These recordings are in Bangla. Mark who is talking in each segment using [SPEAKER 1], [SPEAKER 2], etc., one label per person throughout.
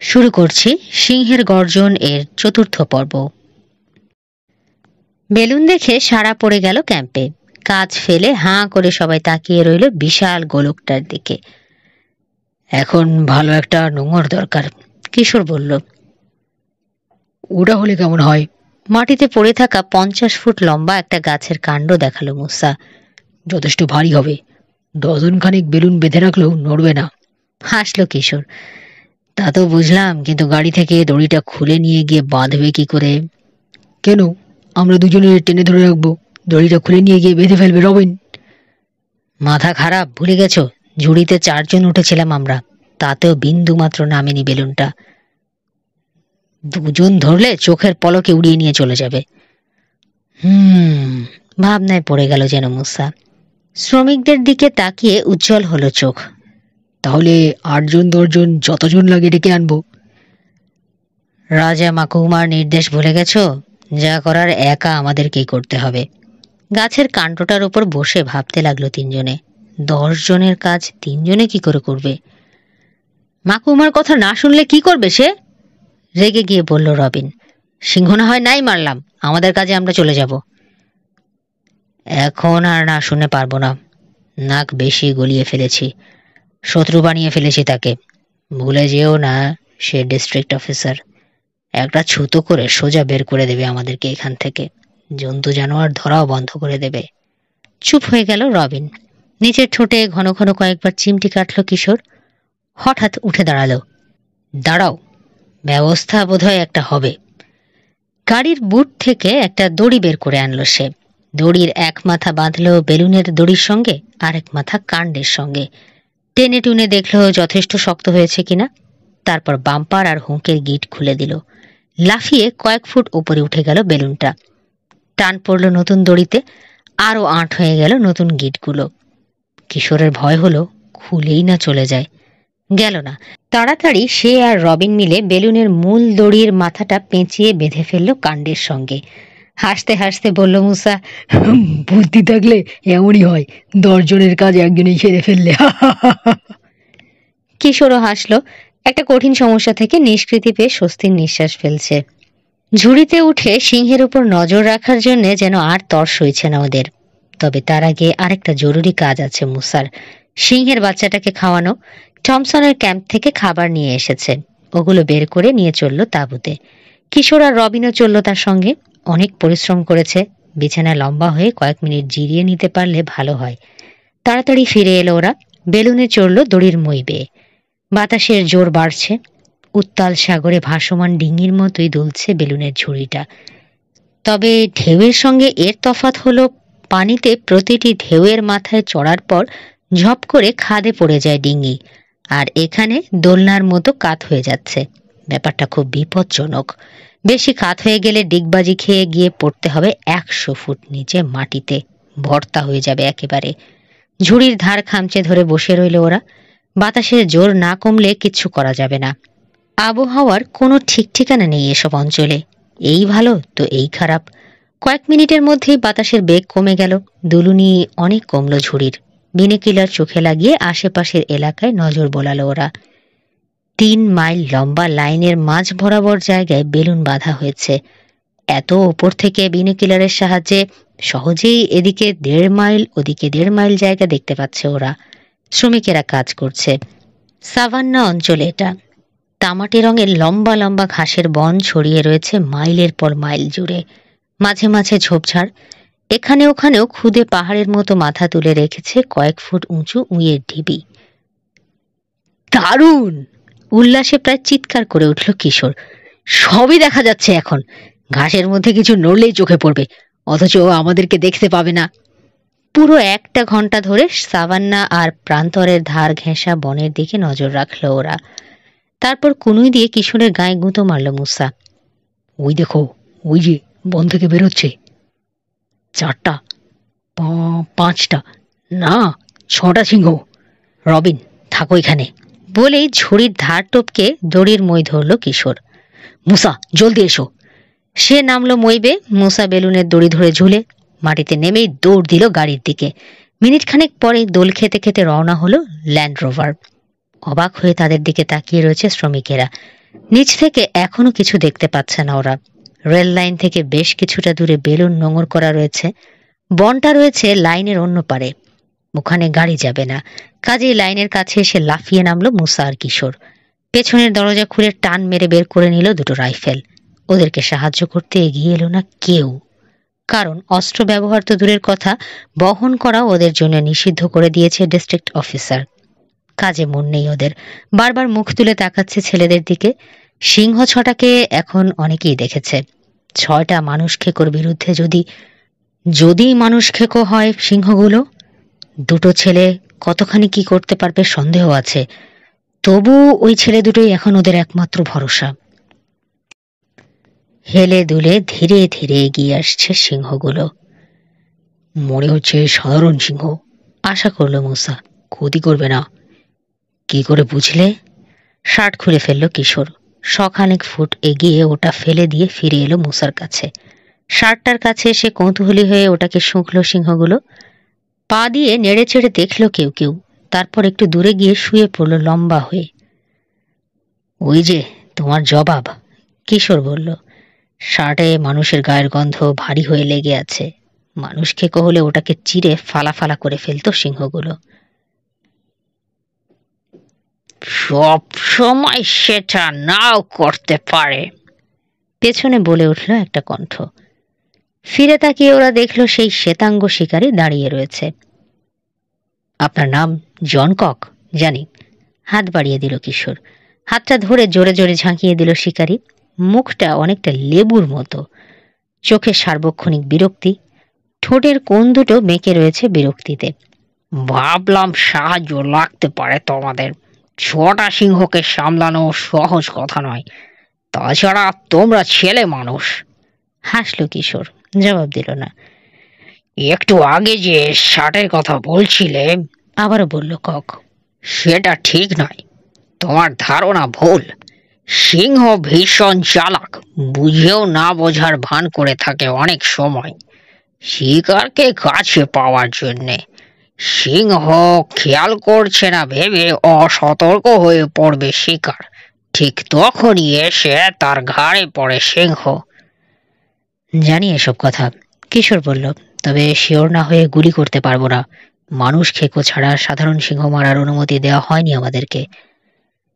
[SPEAKER 1] শুরু করছি সিংহের গর্জন এর চতুর্থ পর্ব। বেলুন দেখে সাড়া পড়ে গেল ক্যাম্পে। কাজ ফেলে হাঁ করে সবাই তাকিয়ে রইল বিশাল গোলকটার দিকে। এখন ভালো একটা নোঙর দরকার, কিশোর বলল। ওটা হলে কেমন হয়? মাটিতে পড়ে থাকা 50 ফুট লম্বা একটা গাছের কাণ্ড দেখালো মুসা। যথেষ্ট ভারী হবে, ডজনখানেক বেলুন বেঁধে রাখলেও নড়বে না, হাসলো কিশোর। তা তো বুঝলাম, কিন্তু গাড়ি থেকে দড়িটা খুলে নিয়ে গিয়ে বাঁধবে কি করে? কেন, আমরা দুজনে টেনে ধরে রাখবো, দড়িটা খুলে নিয়ে গিয়ে বেঁধে ফেলবে রবিন। মাথা খারাপ, ভুলে গেছো? ঝুড়িতে 4 জন উঠেছিলাম আমরা, তাতেও বিন্দু মাত্র নামেনি বেলুনটা। 2 জন ধরলে চোখের পলকে উড়িয়ে নিয়ে চলে যাবে। ভাবনায় পড়ে গেল যেন মুসা। শ্রমিকদের দিকে তাকিয়ে উজ্জ্বল হলো চোখ। তাহলে 8 জন 10 জন যতজন লাগে ডেকে আনবো। রাজা মাকুমার নির্দেশ ভুলে গেছো? যা করার একা আমাদেরকেই করতে হবে। গাছের কাণ্ডটার উপর বসে ভাবতে লাগলো 3 জনে। 10 জনের কাজ 3 জনে কি করে করবে? মাকুমার কথা না শুনলে কি করবে সে? রেগে গিয়ে বলল রবিন। সিংহ না হয় নাই মারলাম, আমাদের কাজে আমরা চলে যাব। এখন আর না শুনে পারবো না, নাক বেশি গলিয়ে ফেলেছি, শত্রু বানিয়ে ফেলেছি তাকে। ভুলে যেও না, সে ডিস্ট্রিক্ট অফিসার। একটা ছুতো করে সোজা বের করে দেবে আমাদেরকে এখান থেকে, জন্তু জানোয়ার ধরাও বন্ধ করে দেবে। চুপ হয়ে গেল রবিন। নিচের ঠোঁটে ঘন ঘন কয়েকবার চিমটি কাটল কিশোর। হঠাৎ উঠে দাঁড়ালো। দাঁড়াও, ব্যবস্থা বোধহয় একটা হবে। গাড়ির বুট থেকে একটা দড়ি বের করে আনলো সে। দড়ির এক মাথা বাঁধলো বেলুনের দড়ির সঙ্গে, আরেক মাথা কাণ্ডের সঙ্গে। টেনে টুনে দেখলো যথেষ্ট শক্ত হয়েছে কিনা। তারপর বাম্পার আর হুঁকের গিট খুলে দিল। লাফিয়ে কয়েক ফুট উপরে উঠে গেল বেলুনটা। টান পড়ল নতুন দড়িতে, আরো আঁট হয়ে গেল নতুন গিটগুলো। কিশোরের ভয় হলো খুলেই না চলে যায়। গেল না। তাড়াতাড়ি সে আর রবিন মিলে বেলুনের মূল দড়ির মাথাটা পেঁচিয়ে বেঁধে ফেললো কাণ্ডের সঙ্গে। হাসতে হাসতে বলল মুসা, বুদ্ধি থাকলে এমনই হয়, 10 জনের কাজ একজনেই সেরে ফেললে। কিশোরও হাসলো। একটা কঠিন সমস্যা থেকে নিষ্কৃতি পেয়ে স্বস্তির নিঃশ্বাস ফেলছে। ঝুড়িতে উঠে সিংহের উপর নজর রাখার জন্য যেন আর তর সইছে না ওদের। তবে তার আগে আরেকটা জরুরি কাজ আছে মুসার। সিংহের বাচ্চাটাকে খাওয়ানো। টমসনের ক্যাম্প থেকে খাবার নিয়ে এসেছে, ওগুলো বের করে নিয়ে চলল তাঁবুতে। কিশোর আর রবিনও চলল তার সঙ্গে। অনেক পরিশ্রম করেছে, বিছানায় লম্বা হয়ে কয়েক মিনিট জিরিয়ে নিতে পারলে ভালো হয়। তাড়াতাড়ি ফিরে এলো ওরা। বেলুনে চড়ল দড়ির মই বেয়ে। বাতাসের জোর বাড়ছে। উত্তাল সাগরে ভাসমান ডিঙির মতোই দুলছে বেলুনের ঝুড়িটা। তবে ঢেউয়ের সঙ্গে এর তফাৎ হলো, পানিতে প্রতিটি ঢেউয়ের মাথায় চড়ার পর ঝপ করে খাদে পড়ে যায় ডিঙি, আর এখানে দোলনার মতো কাত হয়ে যাচ্ছে। ব্যাপারটা খুব বিপজ্জনক। বেশি কাত হয়ে গেলে ডিগবাজি খেয়ে গিয়ে পড়তে হবে 100 ফুট নিচে মাটিতে, ভর্তা হয়ে যাবে একেবারে। ঝুড়ির ধার খামচে ধরে বসে রইল ওরা। বাতাসের জোর না কমলে কিচ্ছু করা যাবে না। আবহাওয়ার কোনো ঠিক ঠিকানা নেই এসব অঞ্চলে, এই ভালো তো এই খারাপ। কয়েক মিনিটের মধ্যেই বাতাসের বেগ কমে গেল। দুলুনি অনেক কমলো ঝুড়ির। বিনিকিলার চোখে লাগিয়ে আশেপাশের এলাকায় নজর বোলালো ওরা। 3 মাইল লম্বা লাইনের মাঝ বরাবর জায়গায় বেলুন বাঁধা হয়েছে। এত ওপর থেকে বিনিকিলারের সাহায্যে সহজেই এদিকে 1.5 মাইল ওদিকে 1.5 মাইল জায়গা দেখতে পাচ্ছে ওরা। শ্রমিকেরা কাজ করছে। সাভান্না অঞ্চলে এটা। তামাটে রঙের লম্বা লম্বা ঘাসের বন ছড়িয়ে রয়েছে মাইলের পর মাইল জুড়ে। মাঝে মাঝে ঝোপঝাড়। এখানে ওখানেও খুদে পাহাড়ের মতো মাথা তুলে রেখেছে কয়েক ফুট উঁচু উঁইয়ের ঢিবি। দারুণ! উল্লাসে প্রায় চিৎকার করে উঠল কিশোর। সবই দেখা যাচ্ছে এখন। ঘাসের মধ্যে কিছু নড়লেই চোখে পড়বে, অথচ আমাদেরকে দেখতে পাবে না। পুরো 1 ঘন্টা ধরে সাভান্না আর প্রান্তরের ধার ঘেঁষা বনের দিকে নজর রাখলো ওরা। তারপর কুনুই দিয়ে কিশোরের গায়ে গুঁতো মারল মুসা। ওই দেখো, ওই যে বন থেকে বেরোচ্ছে। 4টা, 5টা, না 6টা সিংহ। রবিন, থাকো এখানে বলেই ঝুড়ির ধার টপকে দড়ির মই ধরল কিশোর। মুসা, জলদি এসো। সে নামলো মই বেয়ে। মুসা বেলুনের দড়ি ধরে ঝুলে মাটিতে নেমেই দৌড় দিল গাড়ির দিকে। মিনিট খানেক পরে দোল খেতে খেতে রওনা হলো ল্যান্ড রোভার। অবাক হয়ে তাদের দিকে তাকিয়ে রয়েছে শ্রমিকেরা। নিচ থেকে এখনো কিছু দেখতে পাচ্ছে না ওরা। রেল লাইন থেকে বেশ কিছুটা দূরে বেলুন নোঙর করা রয়েছে। বনটা রয়েছে লাইনের অন্য পারে, ওখানে গাড়ি যাবে না। কাজেই লাইনের কাছে এসে লাফিয়ে নামলো মুসা আর কিশোর। পেছনের দরজা খুলে টান মেরে বের করে নিল দুটো রাইফেল। ওদেরকে সাহায্য করতে এগিয়ে এলো না কেউ, কারণ অস্ত্র ব্যবহার তো দূরের কথা, বহন করা ওদের জন্য নিষিদ্ধ করে দিয়েছে ডিস্ট্রিক্ট অফিসার। কাজে মন নেই ওদের, বারবার মুখ তুলে তাকাচ্ছে ছেলেদের দিকে। সিংহ ছটাকে এখন অনেকেই দেখেছে। 6টা মানুষ খেকোর বিরুদ্ধে যদি যদি মানুষ খেকো হয় সিংহগুলো, দুটো ছেলে কতখানি কি করতে পারবে সন্দেহ আছে। তবু ওই ছেলে দুটোই এখন ওদের একমাত্র ভরসা। হেলে দুলে ধীরে ধীরে এগিয়ে আসছে সিংহগুলো। মনে হচ্ছে সাধারণ সিংহ, আশা করলো মুসা। ক্ষতি করবে না। কি করে বুঝলে? শার্ট খুলে ফেললো কিশোর। শখানেক ফুট এগিয়ে ওটা ফেলে দিয়ে ফিরে এলো মুসার কাছে। শার্টটার কাছে এসে কৌতূহলী হয়ে ওটাকে শুঁকলো সিংহগুলো। পা দিয়ে নেড়ে চেড়ে দেখলো কেউ কেউ, তারপর একটু দূরে গিয়ে শুয়ে পড়লো লম্বা হয়ে। ওই যে তোমার জবাব, কিশোর বলল। শার্টে মানুষের গায়ের গন্ধ ভারী হয়ে লেগে আছে। মানুষ খেকো হলে ওটাকে চিরে ফালা ফালা করে ফেলতো সিংহগুলো। সব সময় সেটা নাও করতে পারে, পেছনে বলে উঠল একটা কণ্ঠ। ফিরে তাকিয়ে ওরা দেখল সেই শ্বেতাঙ্গ শিকারী দাঁড়িয়ে রয়েছে। আপনার নাম জন কক? জানি, হাত বাড়িয়ে দিল কিশোর। হাতটা ধরে জোরে জোরে ঝাঁকিয়ে দিল শিকারী। মুখটা অনেকটা লেবুর মতো, চোখে সার্বক্ষণিক বিরক্তি, ঠোঁটের কোণ দুটো বেঁকে রয়েছে বিরক্তিতে। ভাবলাম সাহায্য লাগতে পারে তোমাদের। 6টা সিংহকে সামলানো সহজ কথা নয়, তাছাড়া তোমরা ছেলে মানুষ। হাসল কিশোর, জবাব দিল না। একটু আগে যে শার্টের কথা বলছিলে, আবারও বলল কক, সেটা ঠিক নয়। তোমার ধারণা ভুল। সিংহ ভীষণ চালাক, বুঝেও না বোঝার ভান করে থাকে অনেক সময় শিকারকে কাছে পাওয়ার জন্যে। সিংহ খেয়াল করছে না ভেবে অসতর্ক হয়ে পড়বে শিকার, ঠিক তখনই এসে তার ঘাড়ে পড়ে সিংহ। জানি এসব কথা, কিশোর বলল, তবে শিওর না হয়ে গুলি করতে পারবো না। মানুষ খেকো ছাড়া সাধারণ সিংহ মারার অনুমতি দেওয়া হয়নি আমাদেরকে।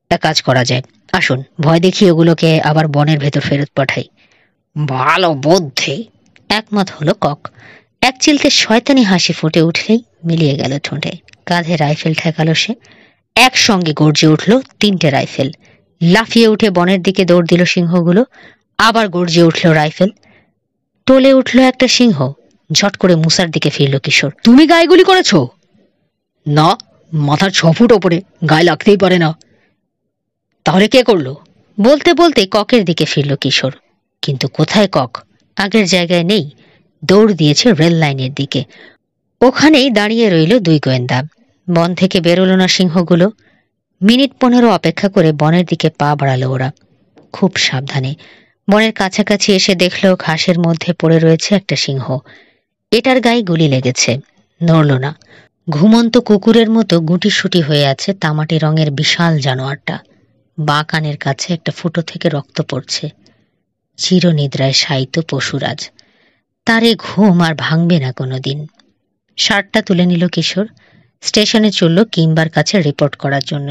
[SPEAKER 1] একটা কাজ করা যায়, আসুন ভয় দেখিয়ে ওগুলোকে আবার বনের ভেতর ফেরত পাঠাই। ভালো বুদ্ধি, একমত হলো কক। এক চিলতে শয়তানি হাসি ফুটে উঠলেই মিলিয়ে গেল ঠোঁটে। কাঁধে রাইফেল ঠেকালো সে। একসঙ্গে গর্জে উঠল 3টে রাইফেল। লাফিয়ে উঠে বনের দিকে দৌড় দিল সিংহগুলো। আবার গর্জে উঠল রাইফেল। টলে উঠল একটা সিংহ। ঝট করে মুসার দিকে ফিরল কিশোর। তুমি গায়ে গুলি করেছ? না, মাথার 6 ফুট ওপরে, গায়ে লাগতেই পারে না। তাহলে কে করলো? বলতে বলতে ককের দিকে ফিরল কিশোর। কিন্তু কোথায় কক? আগের জায়গায় নেই, দৌড় দিয়েছে রেল লাইনের দিকে। ওখানেই দাঁড়িয়ে রইল 2 গোয়েন্দা। বন থেকে বেরোলো না সিংহগুলো। মিনিট 15 অপেক্ষা করে বনের দিকে পা বাড়ালো ওরা, খুব সাবধানে। বনের কাছাকাছি এসে দেখল ঘাসের মধ্যে পড়ে রয়েছে একটা সিংহ। এটার গায়ে গুলি লেগেছে, নড়ল না। ঘুমন্ত কুকুরের মতো গুটিসুটি হয়ে আছে তামাটি রঙের বিশাল জানোয়ারটা। বাঁ কানের কাছে একটা ফুটো থেকে রক্ত পড়ছে। চিরনিদ্রায় শায়িত পশুরাজ। তারে ঘুম আর ভাঙবে না কোনোদিন। শার্টটা তুলে নিল কিশোর। স্টেশনে চলল কিম্বার কাছে রিপোর্ট করার জন্য।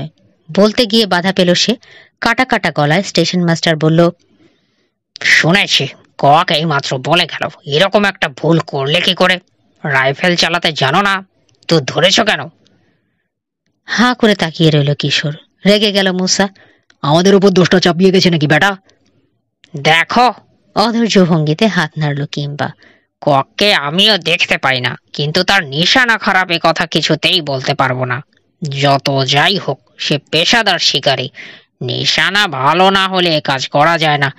[SPEAKER 1] বলতে গিয়ে বাধা পেল সে। কাটা কাটা গলায় স্টেশন মাস্টার বলল, শুনেছি কক এই মাত্র বলে গেল এরকম একটা ভুল করলে কি করে? রাইফেল চালাতে জানো না তো ধরেছ কেন? হাঁ করে তাকিয়ে রইল কিশোর। রেগে গেল মুসা। আমাদের উপর দোষটা চাপিয়ে গেছে নাকি বেটা? দেখো, অধৈর্য ভঙ্গিতে হাত নাড়ল কিম্বা। কককে আমিও দেখতে পাই না, কিন্তু তার নিশানা খারাপ এ কথা কিছুতেই বলতে পারবো না। যত যাই হোক, সে পেশাদার শিকারী। নিশানা ভালো না হলে কাজ করা যায় না।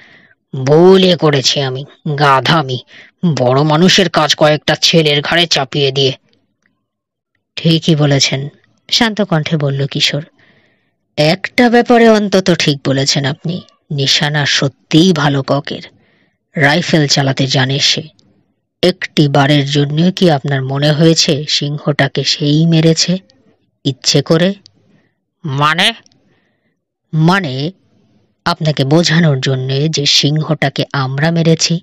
[SPEAKER 1] ভুলে করেছি আমি, গাধামি। বড় মানুষের কাজ কয়েকটা ছেলের ঘাড়ে চাপিয়ে দিয়ে। ঠিকই বলেছেন, শান্ত কণ্ঠে বলল কিশোর। একটা ব্যাপারে অন্তত ঠিক বলেছেন আপনি, নিশানা সত্যিই ভালো ককের। রাইফেল চালাতে জানে সে। একটি বারের জন্য কি আপনার মনে হয়েছে সিংহটাকে সেই মেরেছে ইচ্ছে করে? মানে? আপনাকে বোঝানোর জন্য যে সিংহটাকে আমরা মেরেছি,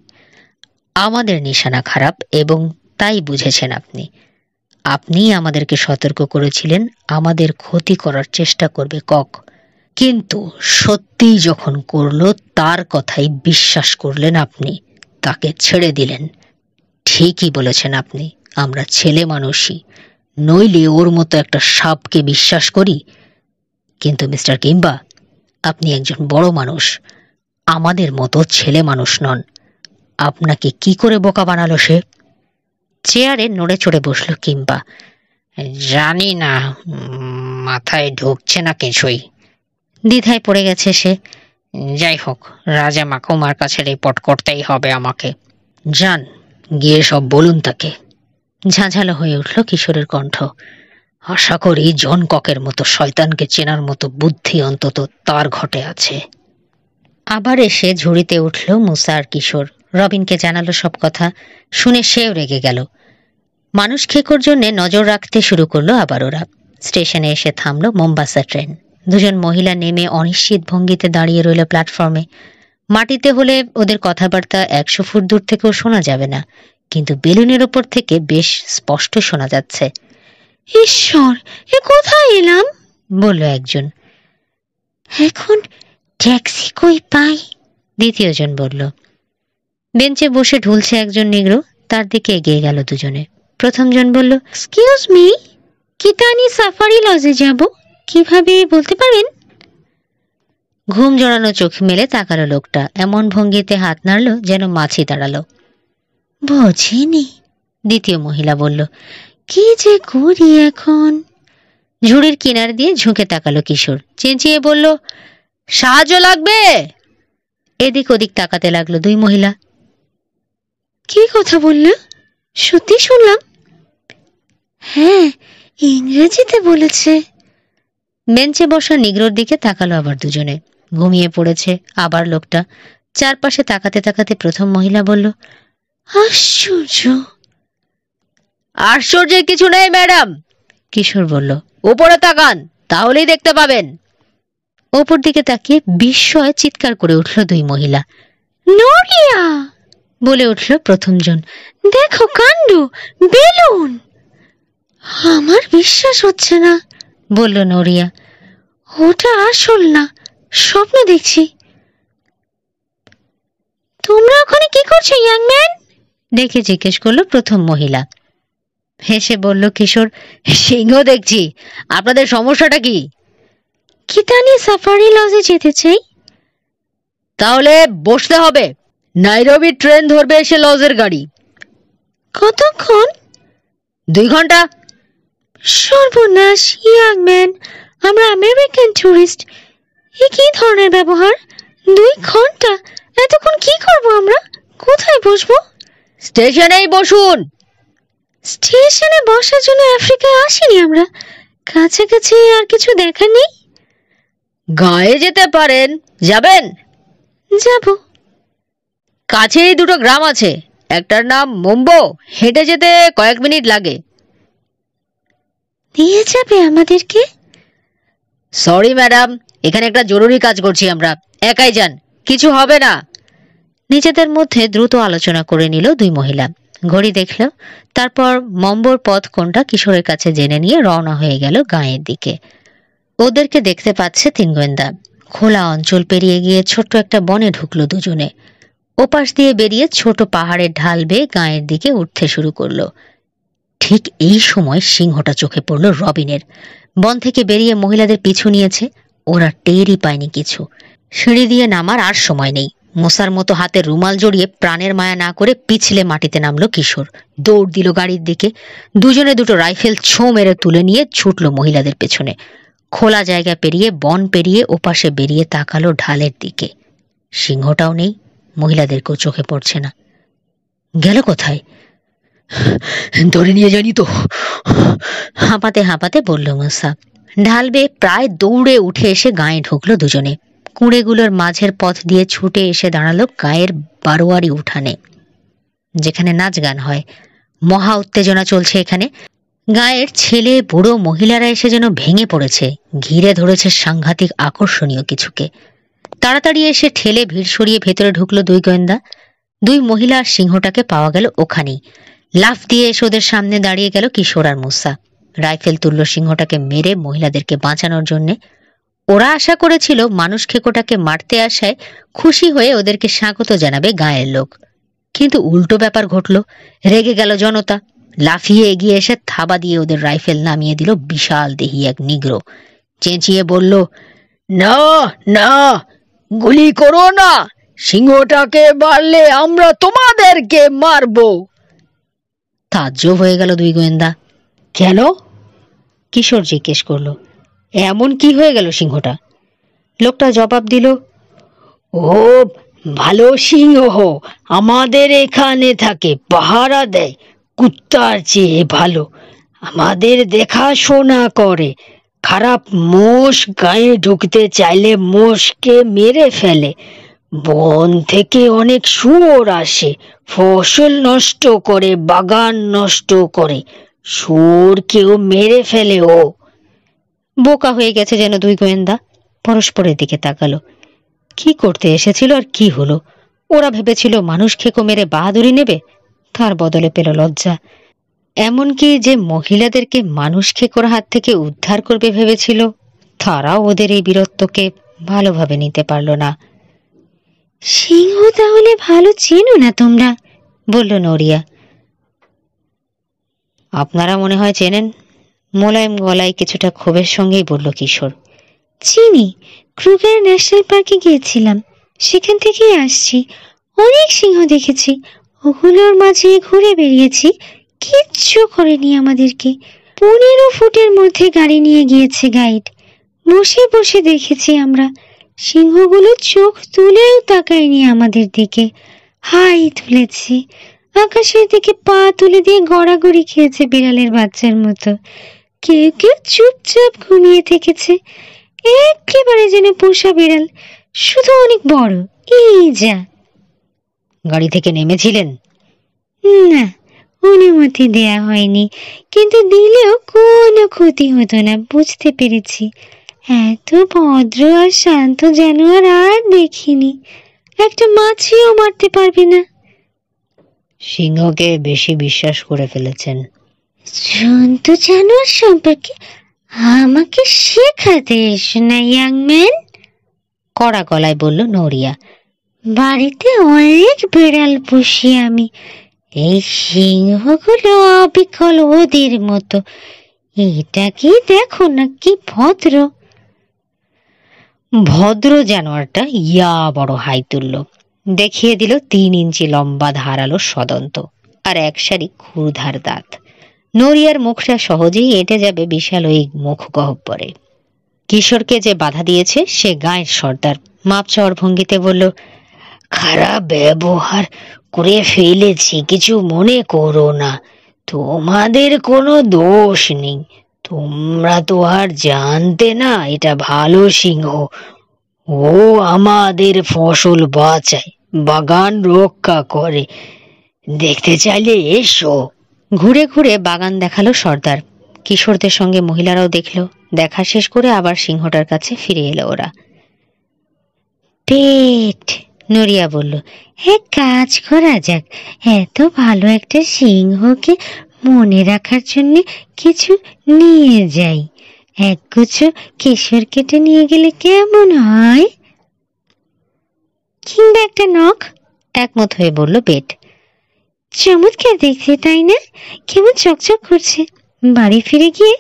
[SPEAKER 1] আমাদের নিশানা খারাপ এবং তাই বুঝেছেন আপনি। আপনিই আমাদেরকে সতর্ক করেছিলেন আমাদের ক্ষতি করার চেষ্টা করবে কক, কিন্তু সত্যিই যখন করল তার কথাই বিশ্বাস করলেন আপনি, তাকে ছেড়ে দিলেন। ঠিকই বলেছেন আপনি, আমরা ছেলে মানুষই, নইলে ওর মতো একটা সাপকে বিশ্বাস করি। কিন্তু মিস্টার কিম্বা, আপনি একজন বড় মানুষ, আমাদের মতো ছেলে মানুষ নন। আপনাকে কি করে বোকা বানালো সে? চেয়ারে নড়ে চড়ে বসল কিম্বা। জানি না, মাথায় ঢুকছে না কিছুই। দ্বিধায় পড়ে গেছে সে। যাই হোক, রাজা মাকুমার কাছে রিপোর্ট করতেই হবে আমাকে। যান, গিয়ে সব বলুন তাকে। ঝাঁঝালো হয়ে উঠল কিশোরের কণ্ঠ। আশা করি জন ককের মতো শয়তানকে চেনার মতো বুদ্ধি অন্তত তার ঘটে আছে। আবার এসে ঝুড়িতে উঠল মুসা আর কিশোর। রবিনকে জানালো সব কথা। শুনে সেও রেগে গেল। মানুষ খেকোর জন্য নজর রাখতে শুরু করলো আবার ওরা। স্টেশনে এসে থামলো মোম্বাসা ট্রেন। দুজন মহিলা নেমে অনিশ্চিত ভঙ্গিতে দাঁড়িয়ে রইল প্ল্যাটফর্মে। মাটিতে হলে ওদের কথাবার্তা 100 ফুট দূর থেকেও শোনা যাবে না, কিন্তু বেলুনের ওপর থেকে বেশ স্পষ্ট শোনা যাচ্ছে। ঈশ্বর, এ কোথায় এলাম? বলল একজন। এখন ট্যাক্সি কই পাই? দ্বিতীয়জন বলল। বেঞ্চে বসে ঢুলছে একজন নিগ্রো, তার দিকে এগিয়ে গেল দুজনে। প্রথমজন বলল, এক্সকিউজ মি, কিতানি সাফারি লজে যাব, কিভাবে বলতে পারবেন? ঘুম জড়ানো চোখ মেলে তাকালো লোকটা, এমন ভঙ্গিতে হাত নাড়ল যেন মাছি দাঁড়ালো। বুঝিনি, দ্বিতীয় মহিলা বলল। কি যে করি এখন? ঝুড়ির কিনার দিয়ে ঝুঁকে তাকালো কিশোর, চেঁচিয়ে বলল, সাহায্য লাগবে? এদিক ওদিক তাকাতে লাগলো দুই মহিলা। কি কথা বললে? সত্যি শুনলাম? হ্যাঁ, ইংরেজিতে বলেছে। বেঞ্চে বসা নিগ্রোর দিকে তাকালো আবার দুজনে। ঘুমিয়ে পড়েছে আবার লোকটা। চারপাশে তাকাতে তাকাতে প্রথম মহিলা বলল, আশ্চর্য। আশ্চর্যের কিছু নেই ম্যাডাম, কিশোর বলল। উপরে তাকান, তাহলেই দেখতে পাবেন। ওপর দিকে তাকিয়ে বিস্ময়ে চিৎকার করে উঠল দুই মহিলা। নড়িয়া, বলে উঠল প্রথমজন। দেখো কাণ্ড, বেলুন। আমার বিশ্বাস হচ্ছে না, বলল নড়িয়া। ওটা আসল না, স্বপ্ন দেখছি। তোমরা ওখানে কি করছো ইয়াং ম্যান? দেখে জিজ্ঞেস করলো প্রথম মহিলা। হেসে বলল কিশোর, সিংহ দেখছি। আপনাদের সমস্যাটা কি? কিতানি সাফারি লজে যেতে চাই। তাহলে বসতে হবে, নাইরোবি ট্রেন ধরবে এসে লজের গাড়ি। কতক্ষণ? 2 ঘন্টা। সর্বনাশ ইয়াং ম্যান, আমরা আমেরিকান টুরিস্ট, এ কি ধরনের ব্যবহার? 2 ঘন্টা? এতক্ষণ কি করব আমরা? কোথায় বসবো? স্টেশনেই বসুন। স্টেশনে বসার জন্য আফ্রিকায় আসিনি আমরা, কাছাকাছি আর কিছু দেখা নেই। গায়ে যেতে পারেন, যাবেন? যাব। কাছেই 2টো গ্রাম আছে, একটার নাম মুম্বো, হেঁটে যেতে কয়েক মিনিট লাগে। নিয়ে যাবে আমাদেরকে? সরি ম্যাডাম, এখানে একটা জরুরি কাজ করছি আমরা, একাই যান, কিছু হবে না। নিজেদের মধ্যে দ্রুত আলোচনা করে নিল দুই মহিলা। ঘড়ি দেখল, তারপর মম্বোর পথ কোনটা কিশোরের কাছে জেনে নিয়ে রওনা হয়ে গেল গাঁয়ের দিকে। ওদেরকে দেখতে পাচ্ছে 3 গোয়েন্দা। খোলা অঞ্চল পেরিয়ে গিয়ে ছোট্ট একটা বনে ঢুকলো দুজনে। ওপাশ দিয়ে বেরিয়ে ছোট পাহাড়ের ঢাল বেয়ে গাঁয়ের দিকে উঠতে শুরু করলো। ঠিক এই সময় সিংহটা চোখে পড়ল রবিনের। বন থেকে বেরিয়ে মহিলাদের পিছু নিয়েছে। ওরা টেরই পায়নি কিছু। সিঁড়ি দিয়ে নামার আর সময় নেই। মশার মতো হাতে রুমাল জড়িয়ে প্রাণের মায়া না করে পিছলে মাটিতে নামলো কিশোর। দৌড় দিল গাড়ির দিকে। দুজনে 2টো রাইফেল ছোঁ মেরে তুলে নিয়ে ছুটল মহিলাদের পেছনে। খোলা জায়গা পেরিয়ে বন পেরিয়ে ওপাশে বেরিয়ে তাকালো ঢালের দিকে। সিংহটাও নেই, মহিলাদেরকেও চোখে পড়ছে না। গেল কোথায়? ধরে নিয়ে জানি তো, হাঁপাতে হাঁপাতে বলল মুসা। ঢাল বেয়ে প্রায় দৌড়ে উঠে এসে গায়ে ঢুকলো দুজনে। কুঁড়েগুলোর মাঝের পথ দিয়ে ছুটে এসে দাঁড়ালো গায়ের বারোয়ারি উঠানে, যেখানে নাচ গান হয়। মহা উত্তেজনা চলছে এখানে। গায়ের ছেলে বুড়ো মহিলারা এসে যেন ভেঙে পড়েছে, ঘিরে ধরেছে সাংঘাতিক আকর্ষণীয় কিছুকে। তাড়াতাড়ি এসে ঠেলে ভিড় সরিয়ে ভেতরে ঢুকলো দুই গোয়েন্দা। দুই মহিলা আর সিংহটাকে পাওয়া গেল ওখানেই। লাফ দিয়ে এসে ওদের সামনে দাঁড়িয়ে গেল কিশোর আর মুসা। রাইফেল তুলল সিংহটাকে মেরে মহিলাদেরকে বাঁচানোর জন্যে। ওরা আশা করেছিল মানুষ খেকোটাকে মারতে আসায় খুশি হয়ে ওদেরকে স্বাগত জানাবে গায়ের লোক, কিন্তু উল্টো ব্যাপার ঘটল। রেগে গেল জনতা। লাফিয়ে এগিয়ে এসে থাবা দিয়ে ওদের রাইফেল নামিয়ে দিল বিশাল দেহি এক নিগ্রো। চেঁচিয়ে বলল, না না, গুলি করো না, সিংহটাকে মারলে আমরা তোমাদেরকে মারবো। তাজ্জব হয়ে গেল দুই গোয়েন্দা। কেন? কিশোর জিজ্ঞেস করলো। এমন কি হয়ে গেল সিংহটা? লোকটা জবাব দিল, ও ভালো সিংহ, আমাদের এখানে থাকে, পাহারা দেয়, কুত্তার চেয়ে ভালো, আমাদের দেখাশোনা করে। খারাপ মোষ গায়ে ঢুকতে চাইলে মোষকে মেরে ফেলে। বন থেকে অনেক শুয়োর আসে, ফসল নষ্ট করে, বাগান নষ্ট করে, শুয়োরকেও মেরে ফেলে ও। বোকা হয়ে গেছে যেন দুই গোয়েন্দা। পরস্পরের দিকে তাকালো। কি করতে এসেছিল আর কি হলো? ওরা ভেবেছিল মানুষ খেকো মেরে বাহাদুরি নেবে, তার বদলে পেল লজ্জা। এমনকি যে মহিলাদেরকে মানুষ খেকোর হাত থেকে উদ্ধার করবে ভেবেছিল, তারাও ওদের এই বীরত্বকে ভালোভাবে নিতে পারল না। সিংহ তাহলে ভালো চেনো না তোমরা, বলল নড়িয়া। আপনারা মনে হয় চেনেন, মোলায়েম গলায় কিছুটা ক্ষোভের সঙ্গেই বলল কিশোর। চিনি, ক্রুগার ন্যাশনাল পার্কে গিয়েছিলাম, সেখান থেকেই আসছি। অনেক সিংহ দেখেছি, ওগুলোর মাঝে ঘুরে বেরিয়েছি, কিচ্ছু করেনি আমাদেরকে। 15 ফুটের মধ্যে গাড়ি নিয়ে গিয়েছে গাইড, বসে বসে দেখেছি আমরা। সিংহগুলো চোখ তুলেও তাকায়নি আমাদের দিকে, হাই তুলেছে, আকাশের দিকে পা তুলে দিয়ে গড়াগড়ি খেয়েছে বিড়ালের বাচ্চার মতো। কেউ কেউ চুপচাপ ঘুমিয়ে থেকেছে, একেবারে যেন পোষা বিড়াল, শুধু অনেক বড়। এই যা। গাড়ি থেকে নেমেছিলেন? না, অনুমতি দেয়া হয়নি, কিন্তু দিলেও কোনো ক্ষতি হতো না, বুঝতে পেরেছি। এত ভদ্র আর শান্ত জানোয়ার আর দেখিনি, একটা মাছিও মারতে পারবে না। সিংহকে বেশি বিশ্বাস করে ফেলেছেন। জন্তু জানোয়ার সম্পর্কে আমাকে শেখাতে এসো না ইয়াং ম্যান, কড়া গলায় বলল নড়িয়া। বাড়িতে অনেক বিড়াল পুষি আমি, এই সিংহগুলো অবিকল ওদের মতো। এটা কি দেখো না কি ভদ্র। ভদ্র জানোয়ারটা ইয়া বড় হাই তুলল, দেখিয়ে দিল 3 ইঞ্চি লম্বা ধারালো সদন্ত আর এক সারি ক্ষুরধার দাঁত। নড়িয়ার মুখটা সহজেই এঁটে যাবে বিশাল ওই মুখ গহ্বরে। কিশোরকে যে বাধা দিয়েছে সে গায়ের সর্দার, মাপ চাওয়ার ভঙ্গিতে বলল, খারাপ ব্যবহার করে ফেলেছি, কিছু মনে করো না, তোমাদের কোনো দোষ নেই। তোমরা তো আর জানতে না এটা ভালো সিংহ, ও আমাদের ফসল বাঁচায়, বাগান রক্ষা করে, দেখতে চাইলে এসো। ঘুরে ঘুরে বাগান দেখালো সর্দার। কিশোরদের সঙ্গে মহিলারাও দেখলো। দেখা শেষ করে আবার সিংহটার কাছে ফিরে এলো ওরা। পেট, নড়িয়া বলল, এক কাজ করা যাক, এত ভালো একটা সিংহকে মনে রাখার জন্য কিছু নিয়ে যাই। একগুচ্ছ কেশর কেটে নিয়ে গেলে কেমন হয়? কিংবা একটা নখ, একমত হয়ে বলল পেট। চমৎকার দেখতে, তাই না? কেমন চকচক করছে। বাড়ি ফিরে গিয়ে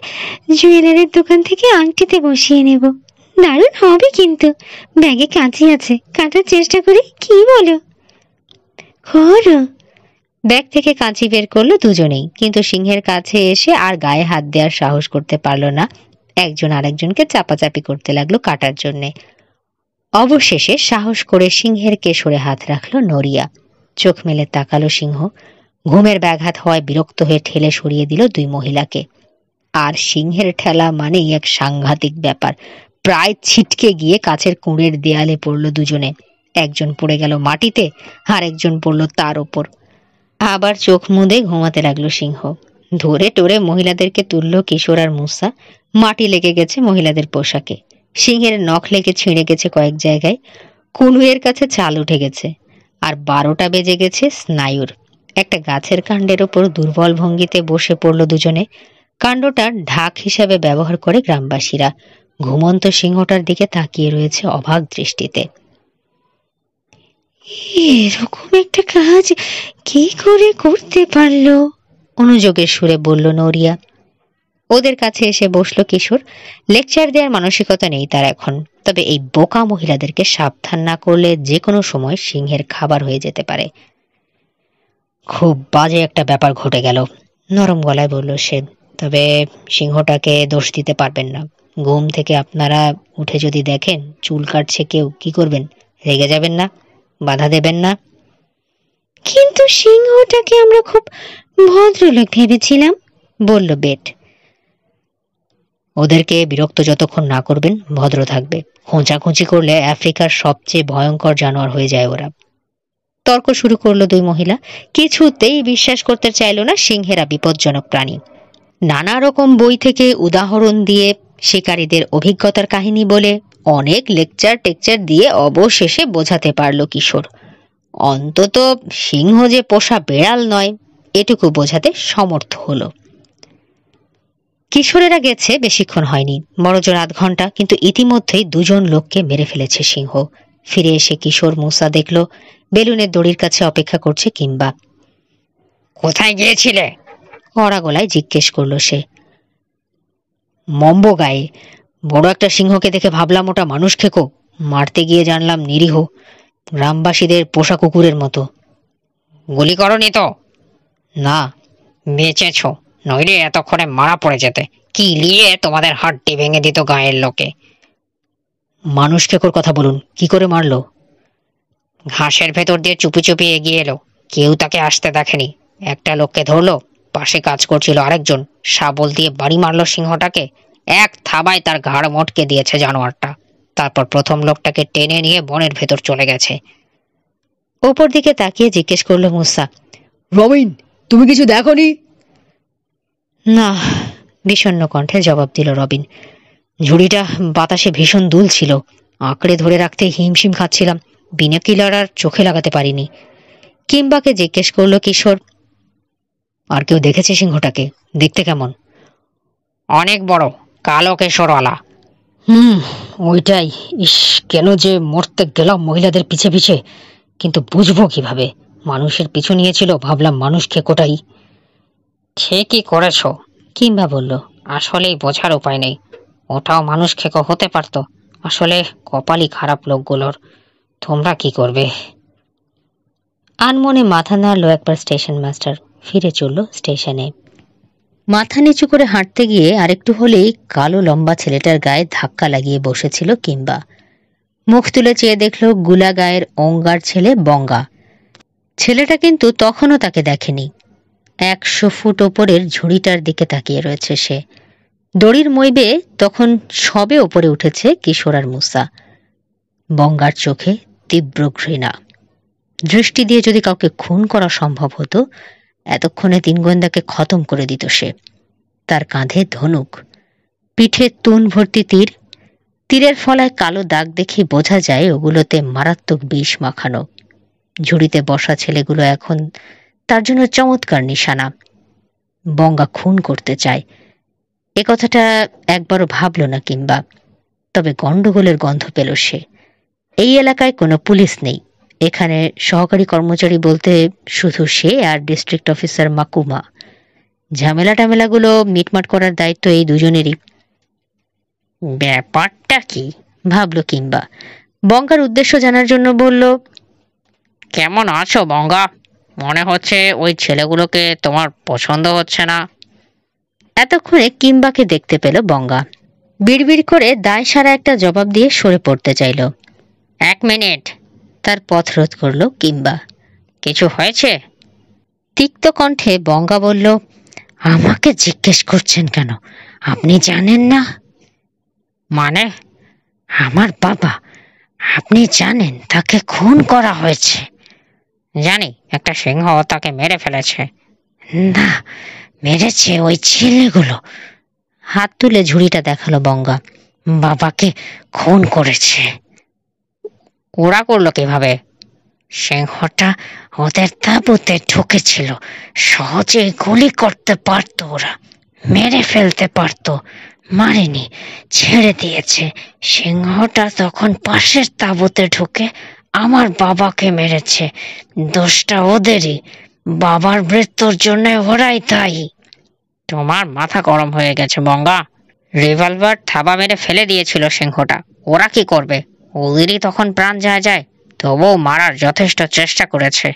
[SPEAKER 1] জুয়েলারির দোকান থেকে আংটিতে বসিয়ে নেব, দারুণ হবে। কিন্তু ব্যাগে কাঁচি আছে, কাটার চেষ্টা করি, কি বলো? করো। ব্যাগ থেকে কাঁচি বের করলো দুজনেই, কিন্তু সিংহের কাছে এসে আর গায়ে হাত দেওয়ার সাহস করতে পারলো না। একজন আরেকজনকে চাপাচাপি করতে লাগলো কাটার জন্যে। অবশেষে সাহস করে সিংহের কেশরে হাত রাখলো নড়িয়া। চোখ মেলে তাকালো সিংহ। ঘুমের ব্যাঘাত হওয়ায় বিরক্ত হয়ে ঠেলে সরিয়ে দিল 2 মহিলাকে। আর সিংহের ঠেলা মানেই এক সাংঘাতিক ব্যাপার। প্রায় ছিটকে গিয়ে কাছের কুঁড়ের দেয়ালে পড়ল দুজনে। একজন পড়ে গেল মাটিতে, আর একজন পড়ল তার ওপর। আবার চোখ মুদে ঘুমাতে লাগলো সিংহ। ধরে টোরে মহিলাদেরকে তুলল কিশোর আর মুসা। মাটি লেগে গেছে মহিলাদের পোশাকে। সিংহের নখ লেগে ছিঁড়ে গেছে কয়েক জায়গায়, কনুইয়ের কাছে চাল উঠে গেছে, আর 12টা বেজে গেছে স্নায়ুর। একটা গাছের কাণ্ডের ওপর দুর্বল ভঙ্গিতে বসে পড়ল দুজনে। কাণ্ডটা ঢাক হিসাবে ব্যবহার করে গ্রামবাসীরা। ঘুমন্ত সিংহটার দিকে তাকিয়ে রয়েছে অবাক দৃষ্টিতে। এরকম একটা কাজ কি করে করতে পারলো? অনুযোগের সুরে বলল নরিয়া। ওদের কাছে এসে বসলো কিশোর। লেকচার দেওয়ার মানসিকতা নেই তার এখন, তবে এই বোকা মহিলাদেরকে সাবধান না করলে যে কোনো সময় সিংহের খাবার হয়ে যেতে পারে। খুব বাজে একটা ব্যাপার ঘটে গেল, নরম গলায় বলল সে। তবে সিংহটাকে দোষ দিতে পারবেন না। ঘুম থেকে আপনারা উঠে যদি দেখেন চুল কাটছে কেউ, কি করবেন? রেগে যাবেন না? বাধা দেবেন না? কিন্তু সিংহটাকে আমরা খুব ভদ্রলোক ভেবেছিলাম, বলল বেট। ওদেরকে বিরক্ত যতক্ষণ না করবেন ভদ্র থাকবে। খোঁচাখুঁচি করলে আফ্রিকার সবচেয়ে ভয়ঙ্কর জানোয়ার হয়ে যায় ওরা। তর্ক শুরু করলো দুই মহিলা। কিছুতেই বিশ্বাস করতে চাইল না সিংহেরা বিপজ্জনক প্রাণী। নানা রকম বই থেকে উদাহরণ দিয়ে, শিকারীদের অভিজ্ঞতার কাহিনী বলে, অনেক লেকচার টেকচার দিয়ে অবশেষে বোঝাতে পারল কিশোর। অন্তত সিংহ যে পোষা বেড়াল নয়, এটুকু বোঝাতে সমর্থ হলো। কিশোরেরা গেছে বেশিক্ষণ হয়নি, বড়জোর আধ ঘন্টা, কিন্তু ইতিমধ্যেই দুজন লোককে মেরে ফেলেছে সিংহ। ফিরে এসে কিশোর মুসা দেখল বেলুনের দড়ির কাছে অপেক্ষা করছে কিংবা। কোথায় গিয়েছিলে? কড়া গলায় জিজ্ঞেস করলো সে। মম্বো গায়ে। বড় একটা সিংহকে দেখে ভাবলাম ওটা মানুষ খেকো, মারতে গিয়ে জানলাম নিরীহ, গ্রামবাসীদের পোষা কুকুরের মতো। গুলি করনি তো? না। বেঁচেছ, নইলে এতক্ষণে মারা পড়ে যেতে। কি নিয়ে তোমাদের হাড্ডি ভেঙে দিত গায়ের লোকে। মানুষ খেকোর কথা বলুন, কি করে মারলো? ঘাসের ভেতর দিয়ে চুপি চুপি এগিয়ে এলো, কেউ তাকে আসতে দেখেনি। একটা লোককে ধরলো, পাশে কাজ করছিল আরেকজন, শাবল দিয়ে বাড়ি মারলো সিংহটাকে। এক থাবায় তার ঘাড় মটকে দিয়েছে জানোয়ারটা। তারপর প্রথম লোকটাকে টেনে নিয়ে বনের ভেতর চলে গেছে। ওপর দিকে তাকিয়ে জিজ্ঞেস করলো মুসা। রবিন, তুমি কিছু দেখোনি? না, বিষণ্ণ কণ্ঠে জবাব দিল রবিন। ঝুড়িটা বাতাসে ভীষণ দুল ছিল, আঁকড়ে ধরে রাখতে হিমশিম খাচ্ছিলাম। বিনাকিলার আর চোখে লাগাতে পারিনি। কিংবাকে জিজ্ঞেস করলো কিশোর। আর কেউ দেখেছে সিংহটাকে? দেখতে কেমন? অনেক বড়, কালো কেশরওয়ালা। ওইটাই। ইস, কেন যে মরতে গেলাম মহিলাদের পিছে পিছে, কিন্তু বুঝবো কিভাবে? মানুষের পিছু নিয়েছিল, ভাবলাম মানুষ খেকোটাই। ঠিকই করেছ, কিংবা বলল। আসলেই বোঝার উপায় নেই, ওটাও মানুষ খেকো হতে পারত। আসলে কপালই খারাপ লোকগুলোর। তোমরা কি করবে? আনমনে মাথা নাড়ল একবার স্টেশন মাস্টার। ফিরে চলল স্টেশনে। মাথা নিচু করে হাঁটতে গিয়ে আরেকটু হলেই কালো লম্বা ছেলেটার গায়ে ধাক্কা লাগিয়ে বসেছিল কিংবা। মুখ তুলে চেয়ে দেখল গুলা গায়ের অঙ্গার ছেলে বঙ্গা। ছেলেটা কিন্তু তখনও তাকে দেখেনি। 100 ফুট ওপরের ঝুড়িটার দিকে তাকিয়ে রয়েছে সে। দড়ির মই বেয়ে তখন সবে ওপরে উঠেছে কিশোর আর মুসা। বঙ্গার চোখে তীব্র ঘৃণা। দৃষ্টি দিয়ে যদি কাউকে খুন করা সম্ভব হতো, এতক্ষণে 3 গোয়েন্দাকে খতম করে দিত সে। তার কাঁধে ধনুক, পিঠে তুন ভর্তি তীর। তীরের ফলায় কালো দাগ দেখে বোঝা যায় ওগুলোতে মারাত্মক বিষ মাখানো। ঝুড়িতে বসা ছেলেগুলো এখন তার জন্য চমৎকার নিশানা। বঙ্গা খুন করতে চায়, এ কথাটা একবারও ভাবল না কিংবা। তবে গন্ডগোলের গন্ধ পেল সে। এই এলাকায় কোনো পুলিশ নেই। এখানে সহকারী কর্মচারী বলতে শুধু সে আর ডিস্ট্রিক্ট অফিসার মাকুমা। ঝামেলা টামেলাগুলো মিটমাট করার দায়িত্ব এই দুজনেরই। ব্যাপারটা কি ভাবল কিংবা। বঙ্গার উদ্দেশ্য জানার জন্য বলল, কেমন আছো বঙ্গা? মনে হচ্ছে ওই ছেলেগুলোকে তোমার পছন্দ হচ্ছে না। এতক্ষণে কিংবাকে দেখতে পেল বঙ্গা। বিড়বিড় করে দায় সারা একটা জবাব দিয়ে সরে পড়তে চাইল। 1 মিনিট, তার পথ রোধ করল কিংবা। কিছু হয়েছে? তিক্ত কণ্ঠে বঙ্গা বলল, আমাকে জিজ্ঞেস করছেন কেন? আপনি জানেন না? মানে? আমার বাবা, আপনি জানেন তাকে খুন করা হয়েছে? জানি, একটা সিংহ তাকে মেরে ফেলেছে। না, মেরেছে ওই ছেলেগুলো। হাত তুলে ঝুড়িটা দেখালো বঙ্গা। বাবাকে খুন করেছে। ওরা করলো কিভাবে? সিংহটা ওদের তাঁবুতে ঢুকেছিল, সহজে গুলি করতে পারতো, ওরা মেরে ফেলতে পারতো, মারেনি, ছেড়ে দিয়েছে। সিংহটা তখন পাশের তাঁবুতে ঢুকে আমার বাবাকে মেরেছে। দোষটা ওদেরই, বাবার মৃত্যুর জন্য ওরাই দায়ী। তোমার মাথা গরম হয়ে গেছে মঙ্গা। রিভলভার থাবা মেরে ফেলে দিয়েছিল সিংহটা, ওরা কি করবে? ওদেরই তখন প্রাণ যায় যায়, তবুও মারার যথেষ্ট চেষ্টা করেছে।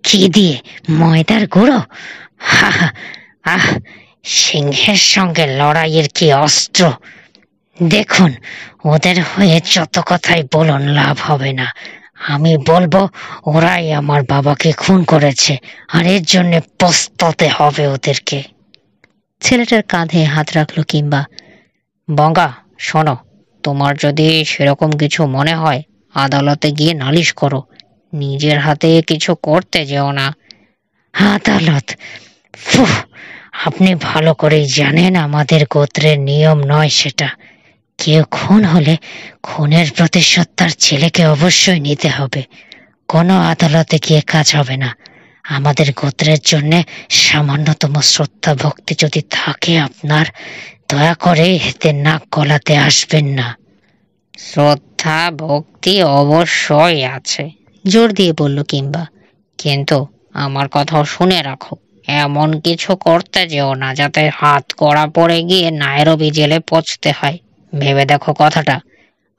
[SPEAKER 1] কি দিয়ে? ময়দার গুঁড়ো? আহ, সিংহের সঙ্গে লড়াইয়ের কি অস্ত্র! দেখুন, ওদের হয়ে যত কথাই বলুন লাভ হবে না। আমি বলবো ওরাই আমার বাবাকে খুন করেছে, আর এর জন্য পস্তাতে হবে ওদেরকে। ছেলেটার কাঁধে হাত রাখলো কিংবা। বঙ্গা, শোনো, তোমার যদি সেরকম কিছু মনে হয় আদালতে গিয়ে নালিশ করো, নিজের হাতে কিছু করতে যেও না। আদালত? আপনি ভালো করেই জানেন আমাদের গোত্রের নিয়ম নয় সেটা। কেউ খুন হলে খুনের প্রতিশোধ তার ছেলেকে অবশ্যই নিতে হবে। কোনো আদালতে গিয়ে কাজ হবে না। আমাদের গোত্রের জন্য সামান্যতম শ্রদ্ধা ভক্তি যদি থাকে আপনার, দয়া করে এতে নাক গলাতে আসবেন না। শ্রদ্ধা ভক্তি অবশ্যই আছে, জোর দিয়ে বলল কিংবা। কিন্তু আমার কথাও শুনে রাখো, এমন কিছু করতে যেও না যাতে হাত কড়া পড়ে গিয়ে নাইরোবি জেলে পৌঁছতে হয়। ভেবে দেখো কথাটা।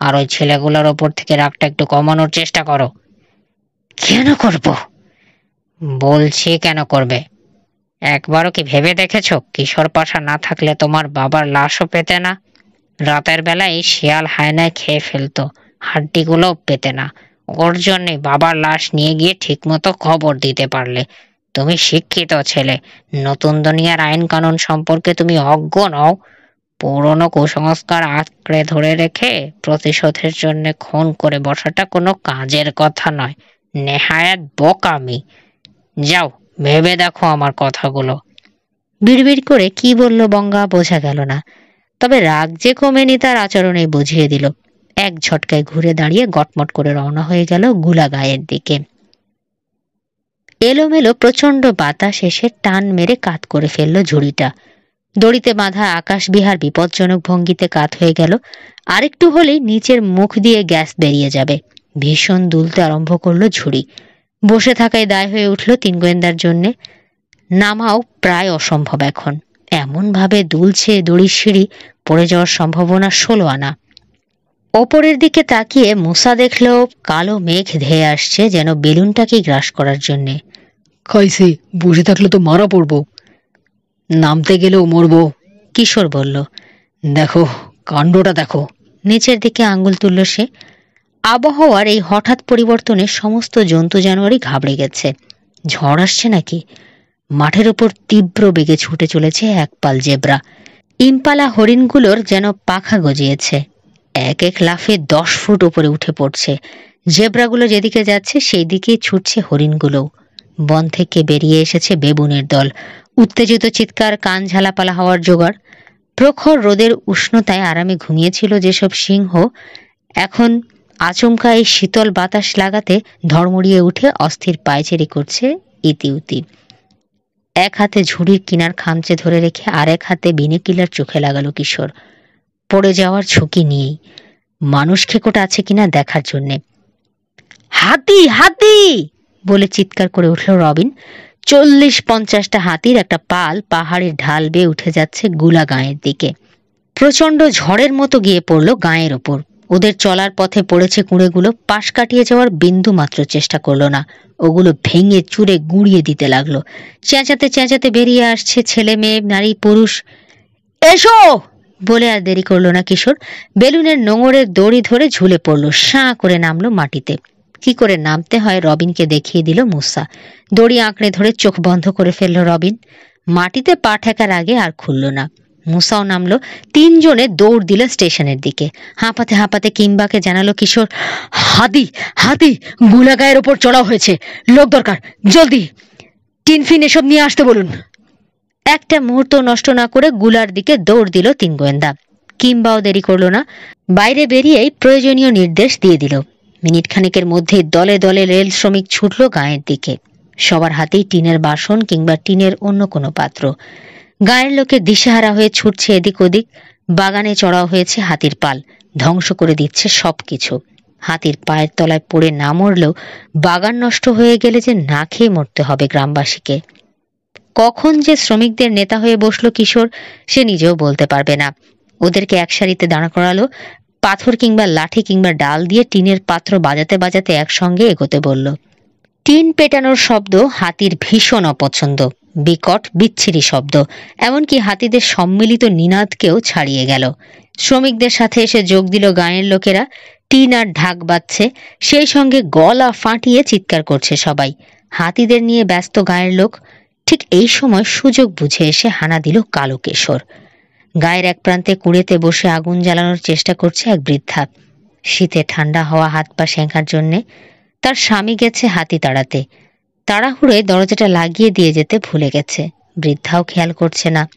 [SPEAKER 1] আর ওই ছেলেগুলোর ওপর থেকে রাগটা একটু কমানোর চেষ্টা করো। কেন করব? বলছি কেন করবে? একবারও কি ভেবে দেখেছো কিশোর পাশা না থাকলে তোমার বাবার লাশও পেতে না? রাতের বেলায় শিয়াল হায়নায় খেয়ে ফেলতো, হাড্ডিগুলো পেতে না। ওর জন্যে বাবার লাশ নিয়ে গিয়ে ঠিকমতো খবর দিতে পারলে। তুমি শিক্ষিত ছেলে, নতুন দুনিয়ার আইন কানুন সম্পর্কে তুমি অজ্ঞ নও। পুরনো কুসংস্কার আঁকড়ে ধরে রেখে প্রতিশোধের জন্য খুন করে বসাটা কোনো কাজের কথা নয়, নেহায়াত বোকামি। যাও, ভেবে দেখো আমার কথাগুলো। বিড়বিড় করে কি বলল বঙ্গা বোঝা গেল না, তবে রাগ যে কমেনি তার আচরণে বুঝিয়ে দিল। এক ঝটকায় ঘুরে দাঁড়িয়ে গটমট করে রওনা হয়ে গেল গুলাগাঁয়ের দিকে। এলোমেলো প্রচন্ড বাতাস এসে টান মেরে কাত করে ফেলল ঝুড়িটা। দড়িতে বাঁধা আকাশ বিহার বিপজ্জনক ভঙ্গিতে কাত হয়ে গেল। আরেকটু হলেই নিচের মুখ দিয়ে গ্যাস বেরিয়ে যাবে। ভীষণ দুলতে আরম্ভ করলো ঝুড়ি। বসে থাকায় দায় হয়ে উঠল তিন গোয়েন্দার জন্যে। নামাও প্রায় অসম্ভব এখন, এমন ভাবে দুলছে দড়ির সিঁড়ি, পড়ে যাওয়ার সম্ভাবনা 16 আনা। ওপরের দিকে তাকিয়ে মুসা দেখল কালো মেঘ ধেয়ে আসছে, যেন বেলুনটাকে গ্রাস করার জন্যে।
[SPEAKER 2] খাইছে, বসে থাকলে তো মারা পড়বো, নামতে গেলেও মরবো,
[SPEAKER 1] কিশোর বলল।
[SPEAKER 2] দেখো কাণ্ডটা দেখো।
[SPEAKER 1] নিচের দিকে আঙ্গুল তুলল সে। আবহাওয়ার এই হঠাৎ পরিবর্তনে সমস্ত জন্তু জানোয়ারই ঘাবড়ে গেছে। ঝড় আসছে নাকি? মাঠের উপর তীব্র বেগে ছুটে চলেছে একপাল জেব্রা। ইম্পালা হরিণগুলোর যেন পাখা গজিয়েছে, এক এক লাফে 10 ফুট উপরে উঠে পড়ছে। জেব্রাগুলো যেদিকে যাচ্ছে সেই দিকেই ছুটছে হরিণগুলোও। বন থেকে বেরিয়ে এসেছে বেবুনের দল। উত্তেজিত চিৎকার, কান ঝালাপালা হওয়ার জোগাড়। প্রখর রোদের উষ্ণতায় আরামে ঘুমিয়েছিল যেসব সিংহ, এখন আচমকা এই শীতল বাতাস লাগাতে ধড়মড়িয়ে উঠে অস্থির পায়চারি করছে ইতিউতি। এক হাতে ঝুড়ির কিনার খামচে ধরে রেখে আর এক হাতে বিনিকিলার চোখে লাগালো কিশোর, পড়ে যাওয়ার ঝুঁকি নিয়েই, মানুষ খেকোটা আছে কিনা দেখার জন্যে। হাতি হাতি বলে চিৎকার করে উঠল রবিন। 40-50টা হাতির একটা পাল পাহাড়ের ঢাল বেয়ে উঠে যাচ্ছে গুলাগাঁয়ের দিকে। প্রচন্ড ঝড়ের মতো গিয়ে পড়ল গাঁয়ের ওপর। ওদের চলার পথে পড়েছে কুঁড়েগুলো, পাশ কাটিয়ে যাওয়ার বিন্দু মাত্র চেষ্টা করলো না। ওগুলো ভেঙে চুরে গুঁড়িয়ে দিতে লাগলো। চেঁচাতে চেঁচাতে বেরিয়ে আসছে ছেলে মেয়ে নারী পুরুষ। এসো বলে আর দেরি করলো না কিশোর। বেলুনের নোঙরের দড়ি ধরে ঝুলে পড়লো, সাঁ করে নামলো মাটিতে। কি করে নামতে হয় রবিনকে দেখিয়ে দিল মুসা। দড়ি আঁকড়ে ধরে চোখ বন্ধ করে ফেলল রবিন। মাটিতে পা ঠেকার আগে আর খুলল না। মুসাও নামলো। 3 জনে দৌড় দিল স্টেশনের দিকে। হাঁপাতে হাঁপাতে কিংবাকে জানালো কিশোর, হাতি হাতি, গুলাগাঁয়ের ওপর চড়াও হয়েছে, লোক দরকার, জলদি টিনফিন এসব নিয়ে আসতে বলুন। একটা মুহূর্ত নষ্ট না করে গুলার দিকে দৌড় দিল তিন গোয়েন্দা। কিংবাও দেরি করল না, বাইরে বেরিয়েই প্রয়োজনীয় নির্দেশ দিয়ে দিল। মিনিট খানেকের মধ্যে দলে দলে রেল শ্রমিক ছুটল গাঁয়ের দিকে। সবার হাতেই টিনের বাসন কিংবা টিনের অন্য কোনো পাত্র। গাঁয়ের লোকে দিশেহারা হয়ে ছুটছে এদিক ওদিক। বাগানে চড়াও হয়েছে হাতির পাল, ধ্বংস করে দিচ্ছে সবকিছু। হাতির পায়ের তলায় পড়ে না মরলেও বাগান নষ্ট হয়ে গেলে যে না খেয়ে মরতে হবে গ্রামবাসীকে। কখন যে শ্রমিকদের নেতা হয়ে বসলো কিশোর, সে নিজেও বলতে পারবে না। ওদেরকে এক সারিতে দাঁড়া করালো, পাথর কিংবা লাঠি কিংবা ডাল দিয়ে টিনের পাত্র বাজাতে বাজাতে একসঙ্গে এগোতে বলল। টিন পেটানোর শব্দ হাতির ভীষণ অপছন্দ, বিকট বিচ্ছিরি শব্দ, এমনকি হাতিদের সম্মিলিত নিনাদকেও ছাড়িয়ে গেল। শ্রমিকদের সাথে এসে যোগ দিল গাঁয়ের লোকেরা। টিন আর ঢাক বাজছে, সেই সঙ্গে গলা ফাটিয়ে চিৎকার করছে সবাই। হাতিদের নিয়ে ব্যস্ত গাঁয়ের লোক। ঠিক এই সময় সুযোগ বুঝে এসে হানা দিল কালো কেশর। গায়ের এক প্রান্তে কুড়েতে বসে আগুন জ্বালানোর চেষ্টা করছে এক বৃদ্ধা। শীতে ঠান্ডা হওয়া হাত পা সেঁকার জন্যে। তার স্বামী গেছে হাতি তাড়াতে। তাড়াহুড়ে দরজাটা লাগিয়ে দিয়ে যেতে ভুলে গেছে। বৃদ্ধাও খেয়াল করছে না।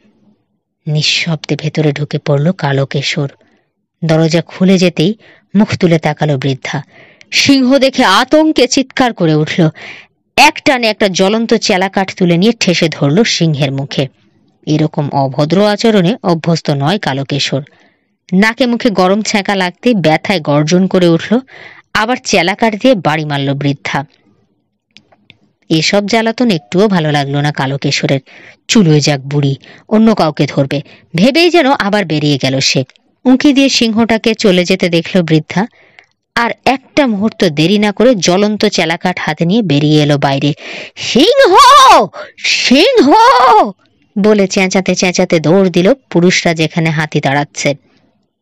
[SPEAKER 1] নিঃশব্দে ভেতরে ঢুকে পড়ল কালো কেশর। দরজা খুলে যেতেই মুখ তুলে তাকালো বৃদ্ধা। সিংহ দেখে আতঙ্কে চিৎকার করে উঠল। এক টানে একটা জ্বলন্ত চেলাকাঠ তুলে নিয়ে ঠেসে ধরল সিংহের মুখে। এরকম অভদ্র আচরণে অভ্যস্ত নয় কালো কেশর। নাকে মুখে গরম ছ্যাঁকা লাগতে ব্যথায় গর্জন করে উঠল, আবার চেলাকাঠ দিয়ে বাড়ি মারল বৃদ্ধা। এসব জ্বালাতন একটুও ভালো লাগলো না কালো কেশরের। চুলোয় যাক বুড়ি, অন্য কাউকে ধরবে ভেবেই যেন আবার বেরিয়ে গেল সে। উঁকি দিয়ে সিংহটাকে চলে যেতে দেখল বৃদ্ধা। আর একটা মুহূর্ত দেরি না করে জ্বলন্ত চেলাকাঠ হাতে নিয়ে বেরিয়ে এলো বাইরে। সিংহ, সিংহ বলে চেঁচাতে চেঁচাতে দৌড় দিল পুরুষরা যেখানে হাতি দাঁড়াচ্ছে।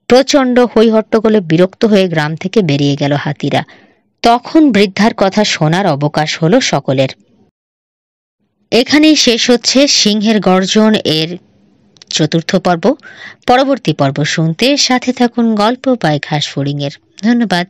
[SPEAKER 1] প্রচন্ড হইহট্টগোলে বিরক্ত হয়ে গ্রাম থেকে বেরিয়ে গেল হাতিরা। তখন বৃদ্ধার কথা শোনার অবকাশ হলো সকলের। এখানেই শেষ হচ্ছে সিংহের গর্জন এর চতুর্থ পর্ব। পরবর্তী পর্ব শুনতে সাথে থাকুন গল্প বাই ঘাসফড়িং এর। ধন্যবাদ।